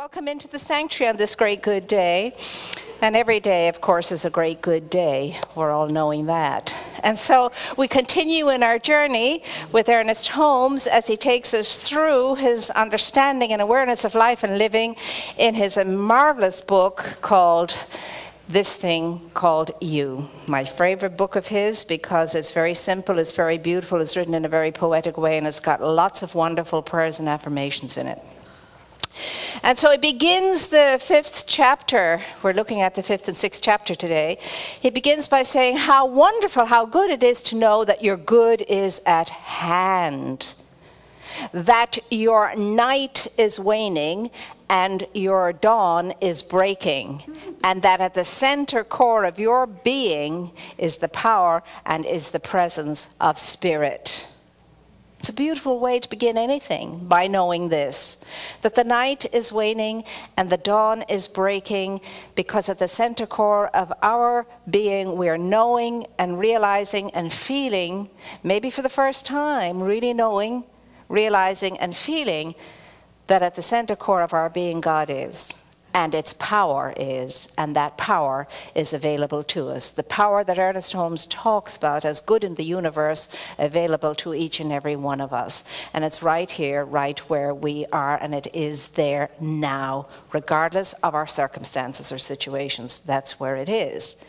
Welcome into the sanctuary on this great good day. And every day, of course, is a great good day. We're all knowing that. And so we continue in our journey with Ernest Holmes as he takes us through his understanding and awareness of life and living in his marvelous book called This Thing Called You. My favorite book of his because it's very simple, it's very beautiful, it's written in a very poetic way, and it's got lots of wonderful prayers and affirmations in it. And so it begins the 5th chapter. We're looking at the 5th and 6th chapter today. He begins by saying how wonderful, how good it is to know that your good is at hand, that your night is waning and your dawn is breaking, and that at the center core of your being is the power and is the presence of spirit. It's a beautiful way to begin anything, by knowing this, that the night is waning and the dawn is breaking, because at the center core of our being we are knowing and realizing and feeling, maybe for the first time, really knowing, realizing and feeling that at the center core of our being God is, and its power is, and that power is available to us. The power that Ernest Holmes talks about as good in the universe, available to each and every one of us. And it's right here, right where we are, and it is there now, regardless of our circumstances or situations. That's where it is.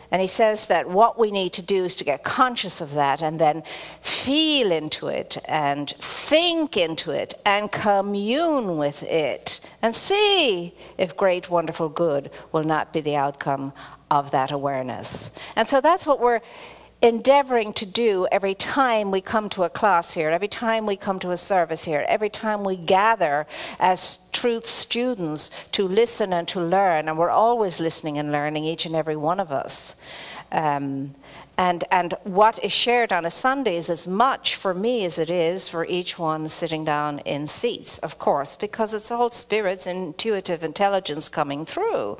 And he says that what we need to do is to get conscious of that and then feel into it and think into it and commune with it and see if great, wonderful good will not be the outcome of that awareness. And so that's what we're endeavoring to do every time we come to a class here, every time we come to a service here, every time we gather as truth students to listen and to learn. And we're always listening and learning, each and every one of us. And what is shared on a Sunday is as much for me as it is for each one sitting down in seats, of course, because it's all spirit's intuitive intelligence coming through.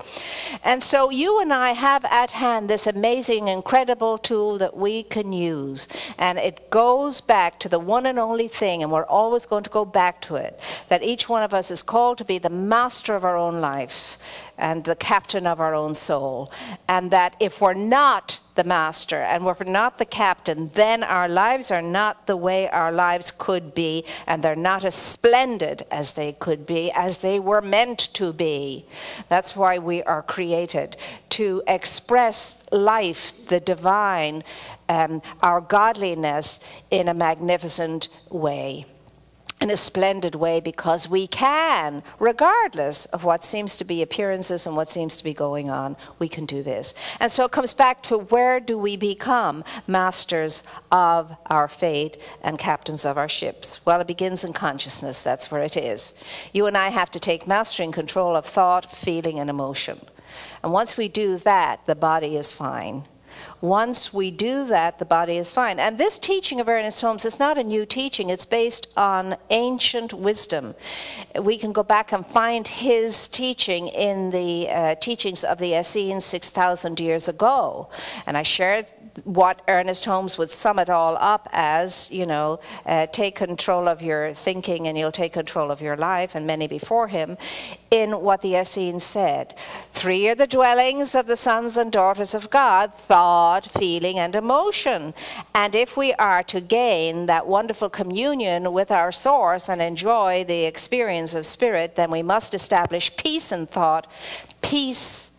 And so you and I have at hand this amazing, incredible tool that we can use. And it goes back to the one and only thing, and we're always going to go back to it, that each one of us is called to be the master of our own life and the captain of our own soul. And that if we're not the master and we're not the captain, then our lives are not the way our lives could be, and they're not as splendid as they could be, as they were meant to be. That's why we are created, to express life, the divine, our godliness in a magnificent way. In a splendid way, because we can, regardless of what seems to be appearances and what seems to be going on, we can do this. And so it comes back to, where do we become masters of our fate and captains of our ships? Well, it begins in consciousness. That's where it is. You and I have to take mastery and control of thought, feeling, and emotion. And once we do that, the body is fine. Once we do that, the body is fine. And this teaching of Ernest Holmes is not a new teaching. It's based on ancient wisdom. We can go back and find his teaching in the teachings of the Essenes 6,000 years ago. And I shared what Ernest Holmes would sum it all up as, you know, take control of your thinking and you'll take control of your life, and many before him, in what the Essenes said. 3 are the dwellings of the sons and daughters of God: thought, feeling, and emotion. And if we are to gain that wonderful communion with our source and enjoy the experience of spirit, then we must establish peace in thought, peace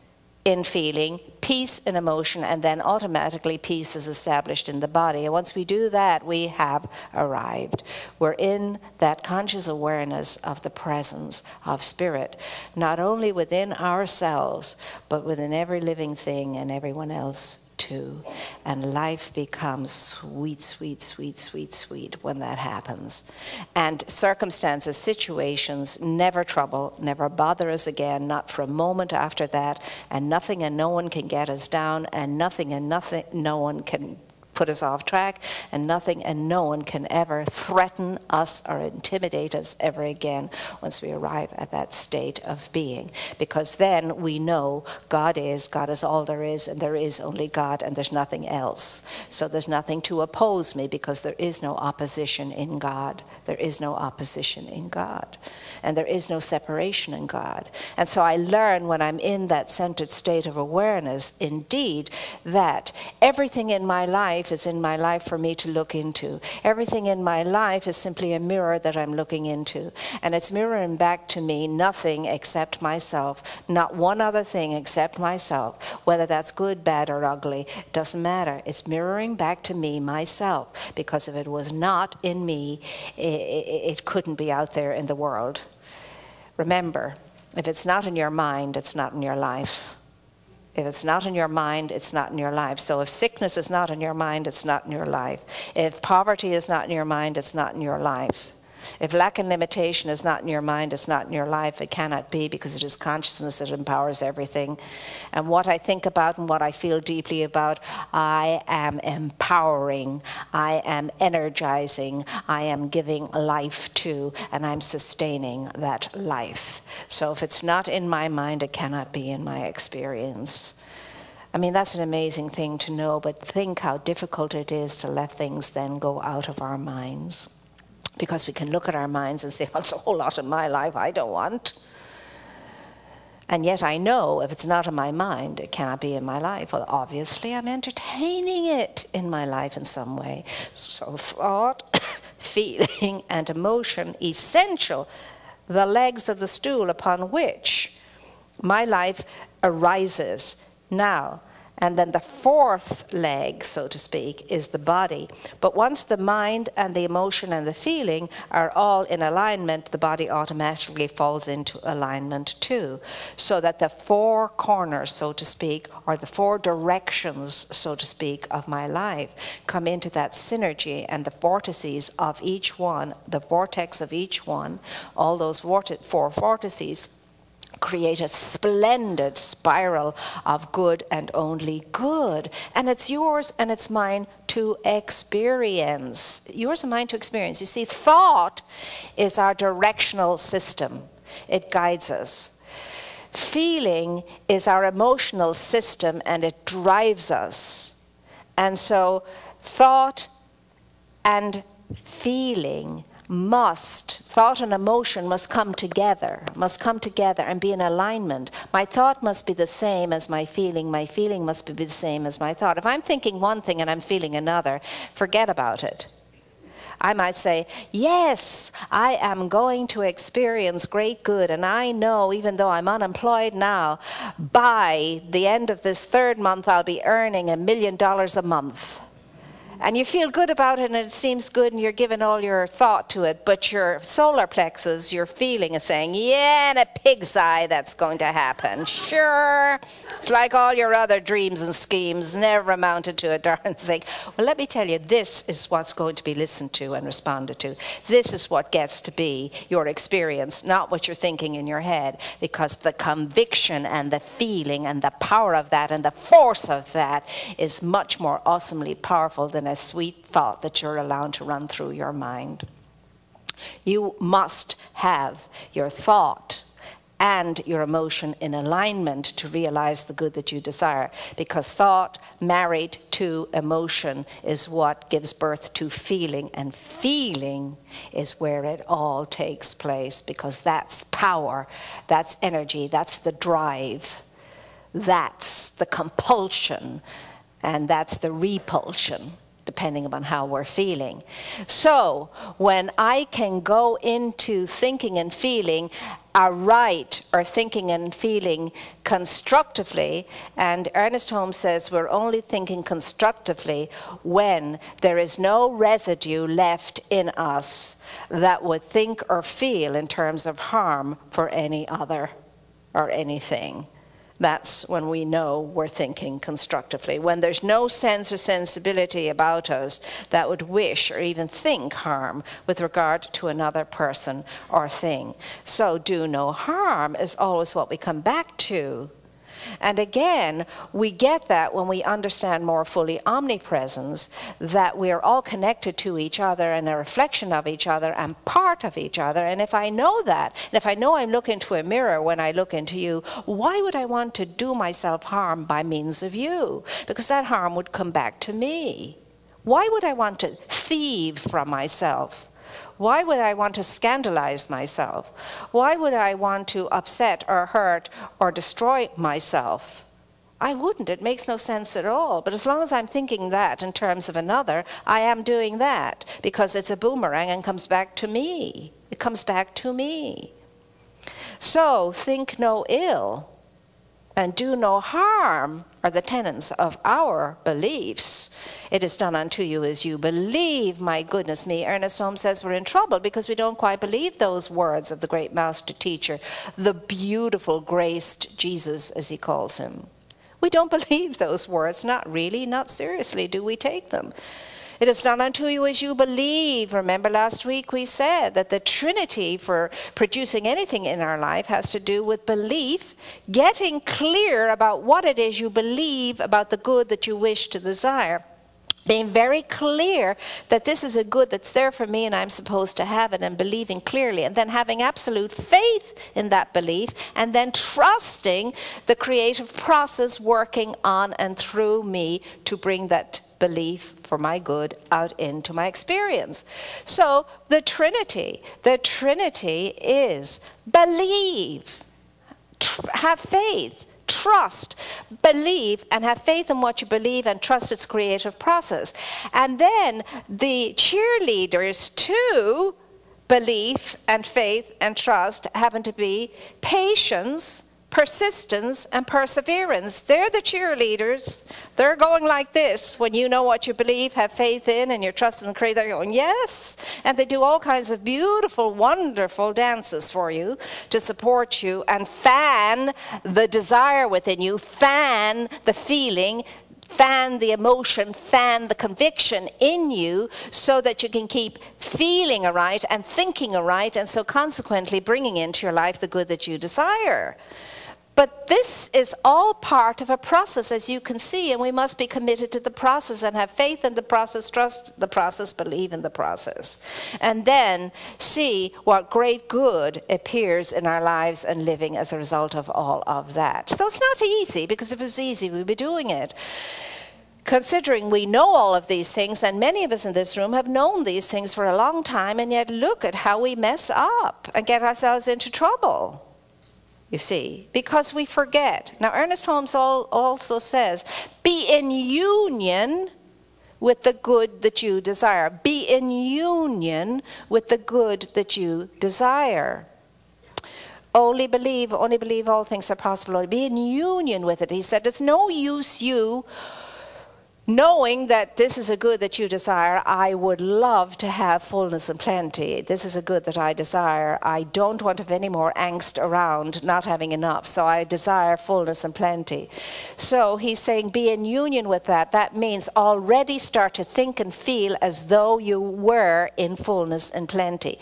in feeling, peace in emotion, and then automatically peace is established in the body. And once we do that, we have arrived. We're in that conscious awareness of the presence of spirit, not only within ourselves, but within every living thing and everyone else too. And life becomes sweet, sweet, sweet, sweet, sweet when that happens. And circumstances, situations, never trouble, never bother us again, not for a moment after that. And nothing and no one can get us down, and nothing and no one can put us off track, and nothing and no one can ever threaten us or intimidate us ever again once we arrive at that state of being. Because then we know God is all there is, and there is only God, and there's nothing else. So there's nothing to oppose me, because there is no opposition in God. There is no opposition in God. And there is no separation in God. And so I learn when I'm in that centered state of awareness, indeed, that everything in my life is in my life for me to look into. Everything in my life is simply a mirror that I'm looking into. And it's mirroring back to me nothing except myself. Not one other thing except myself. Whether that's good, bad, or ugly, it doesn't matter. It's mirroring back to me, myself. Because if it was not in me, it couldn't be out there in the world. Remember, if it's not in your mind, it's not in your life. If it's not in your mind, it's not in your life. So if sickness is not in your mind, it's not in your life. If poverty is not in your mind, it's not in your life. If lack and limitation is not in your mind, it's not in your life. It cannot be, because it is consciousness that empowers everything. And what I think about and what I feel deeply about, I am empowering, I am energizing, I am giving life to, and I'm sustaining that life. So if it's not in my mind, it cannot be in my experience. I mean, that's an amazing thing to know, but think how difficult it is to let things then go out of our minds. Because we can look at our minds and say, well, it's a whole lot in my life I don't want. And yet I know if it's not in my mind, it cannot be in my life. Well, obviously I'm entertaining it in my life in some way. So thought, feeling, and emotion, essential, the legs of the stool upon which my life arises now. And then the fourth leg, so to speak, is the body. But once the mind and the emotion and the feeling are all in alignment, the body automatically falls into alignment too. So that the four corners, so to speak, or the four directions, so to speak, of my life come into that synergy, and the vortices of each one, the vortex of each one, all those four vortices, create a splendid spiral of good and only good. And it's yours and it's mine to experience. Yours and mine to experience. You see, thought is our directional system. It guides us. Feeling is our emotional system, and it drives us. And so thought and feeling thought and emotion must come together and be in alignment. My thought must be the same as my feeling must be the same as my thought. If I'm thinking one thing and I'm feeling another, forget about it. I might say, yes, I am going to experience great good, and I know, even though I'm unemployed now, by the end of this third month I'll be earning $1 million a month. And you feel good about it, and it seems good, and you're giving all your thought to it, but your solar plexus, your feeling is saying, yeah, in a pig's eye that's going to happen. Sure. It's like all your other dreams and schemes never amounted to a darn thing. Well, let me tell you, this is what's going to be listened to and responded to. This is what gets to be your experience, not what you're thinking in your head, because the conviction and the feeling and the power of that and the force of that is much more awesomely powerful than a sweet thought that you're allowed to run through your mind. You must have your thought and your emotion in alignment to realize the good that you desire, because thought married to emotion is what gives birth to feeling, and feeling is where it all takes place, because that's power, that's energy, that's the drive, that's the compulsion, and that's the repulsion, depending upon how we're feeling. So when I can go into thinking and feeling aright, or thinking and feeling constructively, and Ernest Holmes says we're only thinking constructively when there is no residue left in us that would think or feel in terms of harm for any other or anything. That's when we know we're thinking constructively. When there's no sense or sensibility about us that would wish or even think harm with regard to another person or thing. So do no harm is always what we come back to. And again, we get that when we understand more fully omnipresence, that we are all connected to each other and a reflection of each other and part of each other. And if I know that, and if I know I'm looking into a mirror when I look into you, why would I want to do myself harm by means of you? Because that harm would come back to me. Why would I want to thieve from myself? Why would I want to scandalize myself? Why would I want to upset or hurt or destroy myself? I wouldn't. It makes no sense at all. But as long as I'm thinking that in terms of another, I am doing that because it's a boomerang and comes back to me. It comes back to me. So, think no ill and do no harm are the tenets of our beliefs. It is done unto you as you believe. My goodness me, Ernest Holmes says we're in trouble because we don't quite believe those words of the great master teacher, the beautiful graced Jesus, as he calls him. We don't believe those words, not really, not seriously do we take them. It is done unto you as you believe. Remember last week we said that the Trinity for producing anything in our life has to do with belief, getting clear about what it is you believe about the good that you wish to desire. Being very clear that this is a good that's there for me and I'm supposed to have it, and believing clearly, and then having absolute faith in that belief, and then trusting the creative process working on and through me to bring that belief for my good out into my experience. So the Trinity is believe, have faith, trust, believe, and have faith in what you believe and trust its creative process. And then the cheerleaders to belief and faith and trust happen to be patience, persistence, and perseverance. They're the cheerleaders. They're going like this. When you know what you believe, have faith in, and you're trusting the Creator, they're going, yes. And they do all kinds of beautiful, wonderful dances for you to support you and fan the desire within you, fan the feeling, fan the emotion, fan the conviction in you so that you can keep feeling aright and thinking aright, and so consequently bringing into your life the good that you desire. But this is all part of a process, as you can see, and we must be committed to the process and have faith in the process, trust the process, believe in the process. And then see what great good appears in our lives and living as a result of all of that. So it's not easy, because if it was easy, we'd be doing it. Considering we know all of these things, and many of us in this room have known these things for a long time, and yet look at how we mess up and get ourselves into trouble. You see, because we forget. Now, Ernest Holmes also says, be in union with the good that you desire. Be in union with the good that you desire. Only believe all things are possible. Be in union with it. He said, it's no use you knowing that this is a good that you desire. I would love to have fullness and plenty. This is a good that I desire. I don't want to have any more angst around not having enough. So I desire fullness and plenty. So he's saying be in union with that. That means already start to think and feel as though you were in fullness and plenty.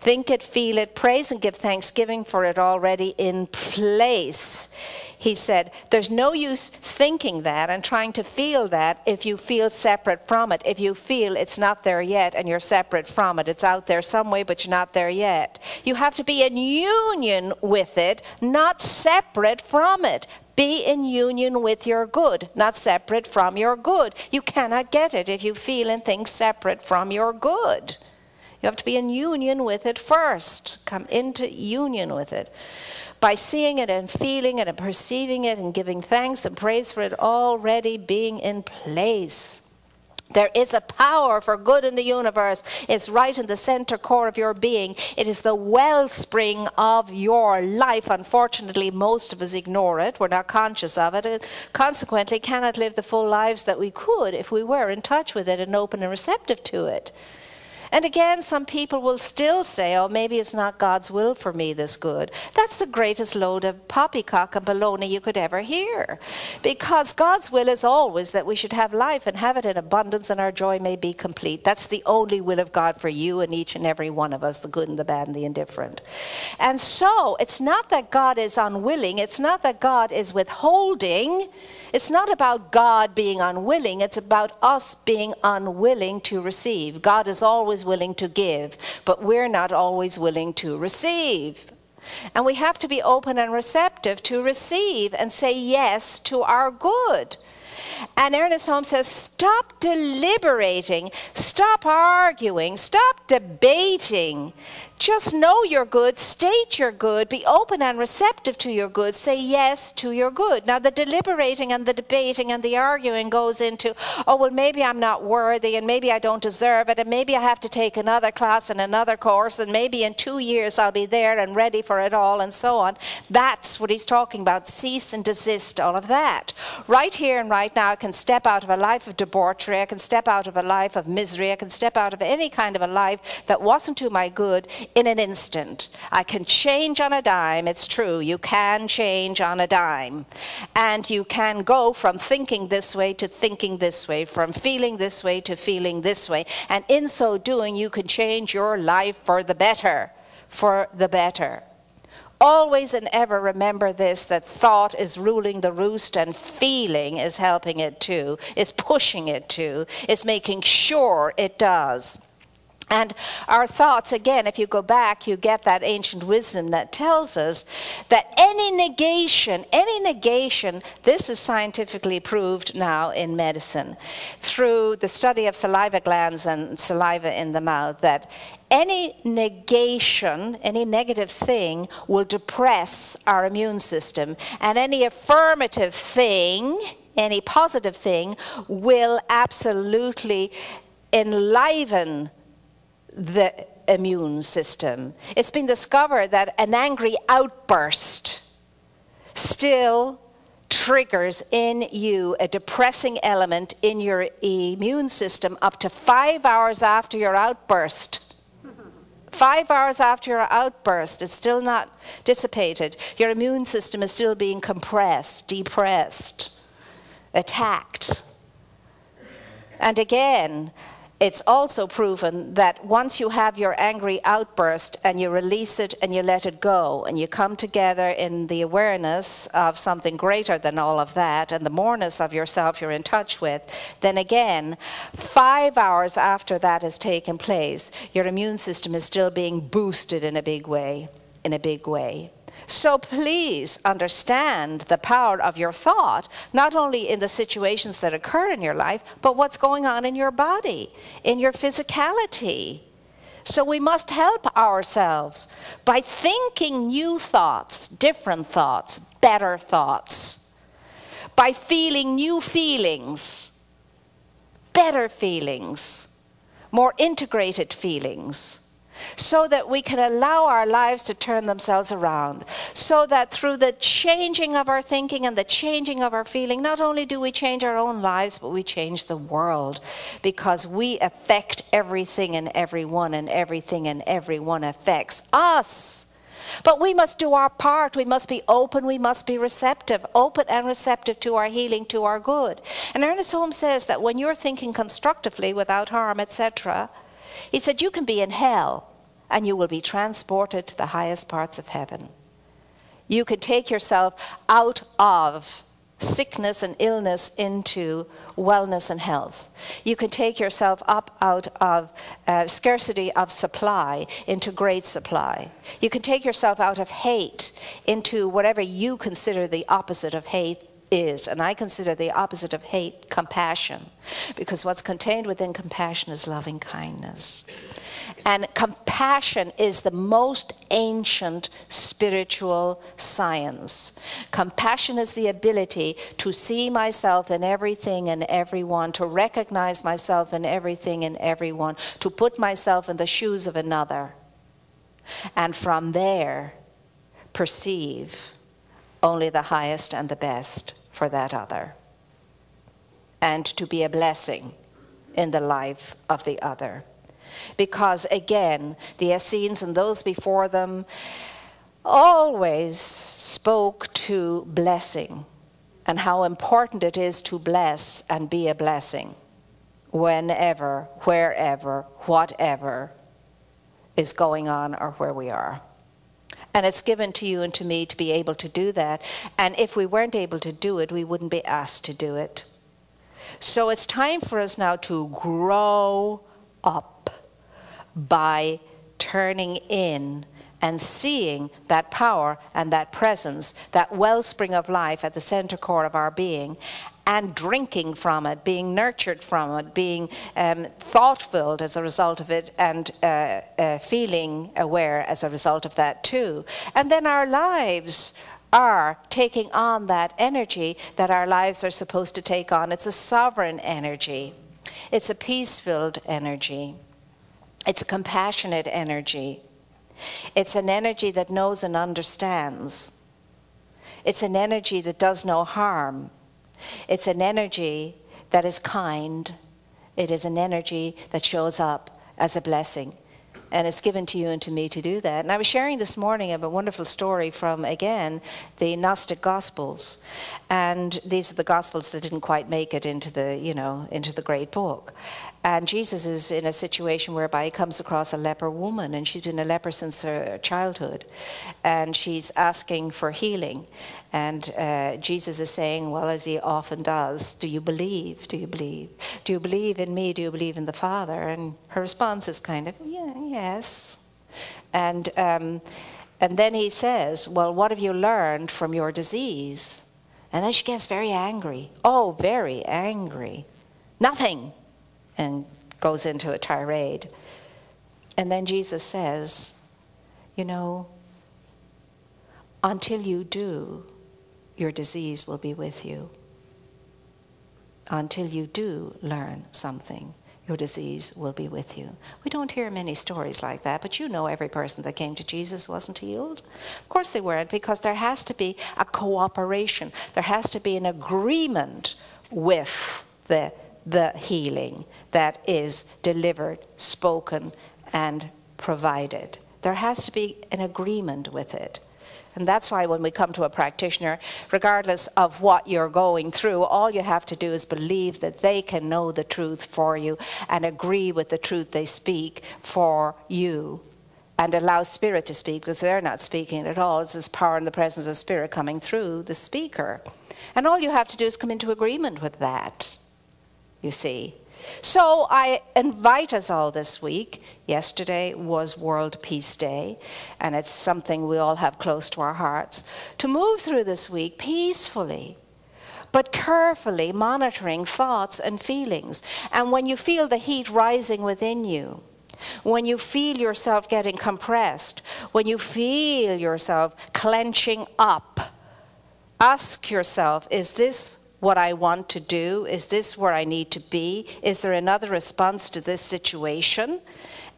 Think it, feel it, praise and give thanksgiving for it already in place. He said, there's no use thinking that and trying to feel that if you feel separate from it. If you feel it's not there yet and you're separate from it, it's out there some way, but you're not there yet. You have to be in union with it, not separate from it. Be in union with your good, not separate from your good. You cannot get it if you feel and think separate from your good. You have to be in union with it first. Come into union with it. By seeing it and feeling it and perceiving it and giving thanks and praise for it already being in place. There is a power for good in the universe. It's right in the center core of your being. It is the wellspring of your life. Unfortunately, most of us ignore it. We're not conscious of it, and consequently cannot live the full lives that we could if we were in touch with it and open and receptive to it. And again, some people will still say, oh, maybe it's not God's will for me, this good. That's the greatest load of poppycock and baloney you could ever hear. Because God's will is always that we should have life and have it in abundance, and our joy may be complete. That's the only will of God for you and each and every one of us, the good and the bad and the indifferent. And so it's not that God is unwilling. It's not that God is withholding. It's not about God being unwilling. It's about us being unwilling to receive. God is always willing to give, but we're not always willing to receive. And we have to be open and receptive to receive and say yes to our good. And Ernest Holmes says, stop deliberating, stop arguing, stop debating. Just know your good, state your good, be open and receptive to your good, say yes to your good. Now the deliberating and the debating and the arguing goes into, oh, well, maybe I'm not worthy, and maybe I don't deserve it, and maybe I have to take another class and another course, and maybe in 2 years I'll be there and ready for it all, and so on. That's what he's talking about. Cease and desist, all of that. Right here and right now, I can step out of a life of debauchery, I can step out of a life of misery, I can step out of any kind of a life that wasn't to my good in an instant. I can change on a dime. It's true, you can change on a dime. And you can go from thinking this way to thinking this way, from feeling this way to feeling this way. And in so doing, you can change your life for the better. For the better. Always and ever remember this, that thought is ruling the roost and feeling is helping it to, is pushing it to, is making sure it does. And our thoughts, again, if you go back, you get that ancient wisdom that tells us that any negation, this is scientifically proved now in medicine, through the study of saliva glands and saliva in the mouth, that any negation, any negative thing will depress our immune system. And any affirmative thing, any positive thing, will absolutely enliven the immune system. It's been discovered that an angry outburst still triggers in you a depressing element in your immune system up to 5 hours after your outburst. 5 hours after your outburst, it's still not dissipated. Your immune system is still being compressed, depressed, attacked. And again, it's also proven that once you have your angry outburst and you release it and you let it go and you come together in the awareness of something greater than all of that and the moreness of yourself you're in touch with, then again, 5 hours after that has taken place, your immune system is still being boosted in a big way, So please understand the power of your thought, not only in the situations that occur in your life, but what's going on in your body, in your physicality. So we must help ourselves by thinking new thoughts, different thoughts, better thoughts, by feeling new feelings, better feelings, more integrated feelings, so that we can allow our lives to turn themselves around, so that through the changing of our thinking and the changing of our feeling, not only do we change our own lives, but we change the world, because we affect everything and everyone, and everything and everyone affects us. But we must do our part. We must be open. We must be receptive, open and receptive to our healing, to our good. And Ernest Holmes says that when you're thinking constructively without harm, etc., he said you can be in hell and you will be transported to the highest parts of heaven. You could take yourself out of sickness and illness into wellness and health. You can take yourself up out of scarcity of supply into great supply. You can take yourself out of hate into whatever you consider the opposite of hate is. And I consider the opposite of hate compassion, because what's contained within compassion is loving kindness. And compassion is the most ancient spiritual science. Compassion is the ability to see myself in everything and everyone, to recognize myself in everything and everyone, to put myself in the shoes of another, and from there perceive only the highest and the best for that other, and to be a blessing in the life of the other. Because again, the Essenes and those before them always spoke to blessing and how important it is to bless and be a blessing whenever, wherever, whatever is going on or where we are. And it's given to you and to me to be able to do that. And if we weren't able to do it, we wouldn't be asked to do it. So it's time for us now to grow up by turning in and seeing that power and that presence, that wellspring of life at the center core of our being, and drinking from it, being nurtured from it, being thought-filled as a result of it, and feeling aware as a result of that too. And then our lives are taking on that energy that our lives are supposed to take on. It's a sovereign energy. It's a peace-filled energy. It's a compassionate energy. It's an energy that knows and understands. It's an energy that does no harm. It's an energy that is kind. It is an energy that shows up as a blessing. And it's given to you and to me to do that. And I was sharing this morning of a wonderful story from, again, the Gnostic Gospels. And these are the Gospels that didn't quite make it into the, into the great book. And Jesus is in a situation whereby he comes across a leper woman, and she's been a leper since her childhood. And she's asking for healing. And Jesus is saying, well, as he often does, do you believe? Do you believe? Do you believe in me? Do you believe in the Father? And her response is kind of, yeah, yes. And then he says, well, what have you learned from your disease? And then she gets very angry. Oh, very angry. Nothing. And goes into a tirade. And then Jesus says, until you do, your disease will be with you. Until you do learn something, your disease will be with you. We don't hear many stories like that, but every person that came to Jesus wasn't healed. Of course they weren't, because there has to be a cooperation. There has to be an agreement with the healing that is delivered, spoken, and provided. There has to be an agreement with it. And that's why when we come to a practitioner, regardless of what you're going through, all you have to do is believe that they can know the truth for you and agree with the truth they speak for you, and allow Spirit to speak, because they're not speaking at all. It's this power and the presence of Spirit coming through the speaker. And all you have to do is come into agreement with that, you see. So I invite us all this week. Yesterday was World Peace Day, and it's something we all have close to our hearts, to move through this week peacefully, but carefully monitoring thoughts and feelings. And when you feel the heat rising within you, when you feel yourself getting compressed, when you feel yourself clenching up, ask yourself, is this what I want to do? Is this where I need to be? Is there another response to this situation?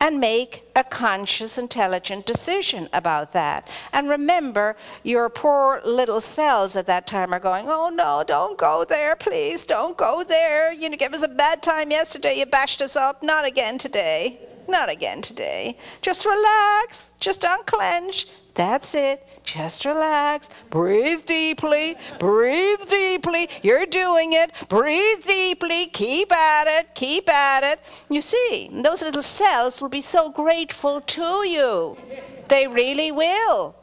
And make a conscious, intelligent decision about that. And remember, your poor little cells at that time are going, oh no, don't go there, please, don't go there. You gave us a bad time yesterday, you bashed us up, not again today. Not again today. Just relax, just unclench. That's it. Just relax. Breathe deeply. Breathe deeply. You're doing it. Breathe deeply. Keep at it. Keep at it. You see, those little cells will be so grateful to you. They really will.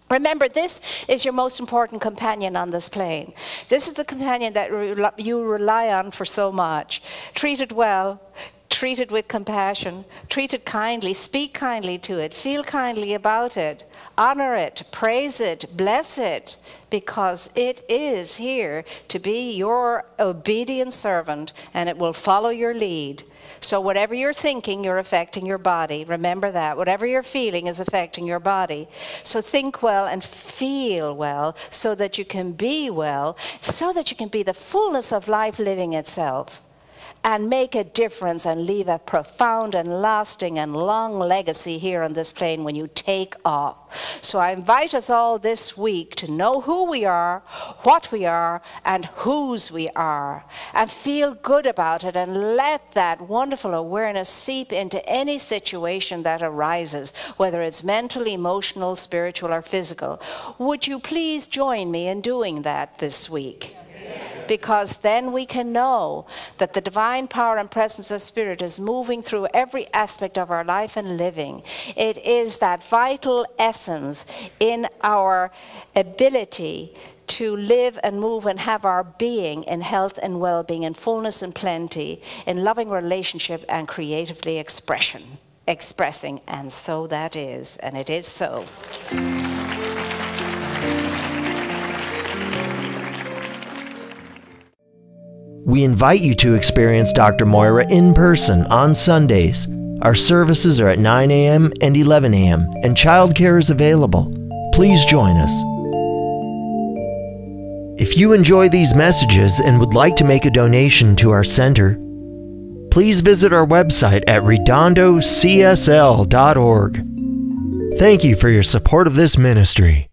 Remember, this is your most important companion on this plane. This is the companion that you rely on for so much. Treat it well. Treat it with compassion. Treat it kindly. Speak kindly to it. Feel kindly about it. Honor it. Praise it. Bless it. Because it is here to be your obedient servant, and it will follow your lead. So whatever you're thinking, you're affecting your body. Remember that. Whatever you're feeling is affecting your body. So think well and feel well so that you can be well, so that you can be the fullness of life living itself. and make a difference and leave a profound and lasting and long legacy here on this plane when you take off. So I invite us all this week to know who we are, what we are, and whose we are, and feel good about it, and let that wonderful awareness seep into any situation that arises, whether it's mental, emotional, spiritual, or physical. Would you please join me in doing that this week? Because then we can know that the divine power and presence of Spirit is moving through every aspect of our life and living. It is that vital essence in our ability to live and move and have our being in health and well-being, in fullness and plenty, in loving relationship and creatively expressing. And so that is, and it is so. We invite you to experience Dr. Moira in person on Sundays. Our services are at 9 a.m. and 11 a.m., and childcare is available. Please join us. If you enjoy these messages and would like to make a donation to our center, please visit our website at redondocsl.org. Thank you for your support of this ministry.